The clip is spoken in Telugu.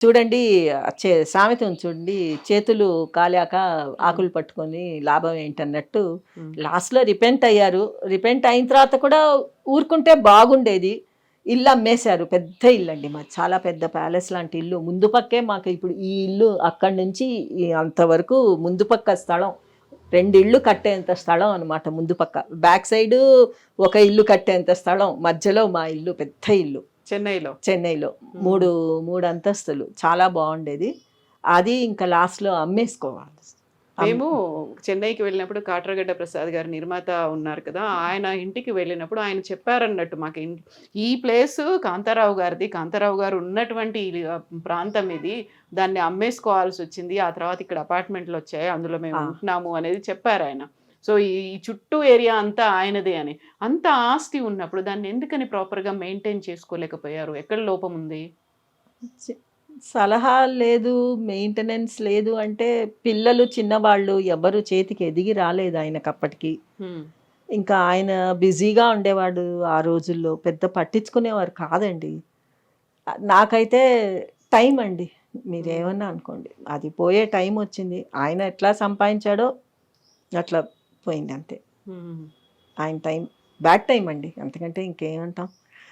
చూడండి సామెత ఉంది చూడండి, చేతులు కాలాక హ్మ్. ఆకులు పట్టుకొని లాభం ఏంటన్నట్టు హ్మ్. లాస్ట్‌లో రిపెంట్ అయ్యారు. రిపెంట్ అయిన తర్వాత కూడా ఊరుకుంటే బాగుండేది. ఇల్లు అమ్మేశారు. పెద్ద ఇల్లండి మాది. చాలా పెద్ద ప్యాలెస్ లాంటి ఇల్లు. ముందు పక్కే మాకు ఇప్పుడు ఈ ఇల్లు అక్కడి నుంచి అంతవరకు ముందు పక్క స్థలం. 2 ఇళ్ళు కట్టేంత స్థలం అనమాట ముందు పక్క. బ్యాక్ సైడు ఒక ఇల్లు కట్టేంత స్థలం. మధ్యలో మా ఇల్లు పెద్ద ఇల్లు. చెన్నైలో. చెన్నైలో. హ్మ్. 3 అంతస్తులు. చాలా బావుండేది. అది ఇంకా లాస్ట్‌లో అమ్మేసుకోవాలి. అమ్ మేము చెన్నైకి వెళ్ళినప్పుడు కాట్రగడ్డ ప్రసాద్ గారు నిర్మాత ఉన్నారు కదా! ఆయన ఇంటికి వెళ్ళినప్పుడు ఆయన చెప్పారన్నట్టు మాకు ఈ ప్లేసు కాంతారావు గారిది. కాంతారావు గారు ఉన్నటువంటి ప్రాంతం ఇది. దాన్ని అమ్మేసుకోవాల్సొచ్చింది. ఆ తర్వాత ఇక్కడ అపార్ట్‌మెంట్‌లొచ్చాయి. అందులో మేము ఆ! ఉంటున్నాము అనేది చెప్పారాయన. సో, ఈ చుట్టూ ఏరియా అంతా ఆయనదే అని. అంత ఆస్తి ఉన్నప్పుడు దాన్ని ఎందుకని ప్రాపర్‌గా మెయింటైన్ చేసుకోలేకపోయారు? ఎక్కడ లోపముంది? చి సలహా లేదు, మెయింటెనెన్స్ లేదు అంటే పిల్లలు చిన్నవాళ్ళు ఎవ్వరు చేతికి ఎదిగి రాలేదు ఆయనకప్పటికి. హ్మ్. ఇంకా ఆయన బిజీగా ఉండేవాడు ఆ రోజుల్లో. పెద్ద పట్టించుకునేవారు కాదండి. నాకైతే టైం అండి. హ్మ్. మీరేమన్నా అనుకోండి. అది పోయే టైమొచ్చింది. ఆయన ఎట్లా సంపాదించాడో అట్లా పోయిందంతే. హ్మ్. ఆయన టైం బ్యాడ్ టైమ్ అండి. అంతకంటే ఇంకేమంటాం.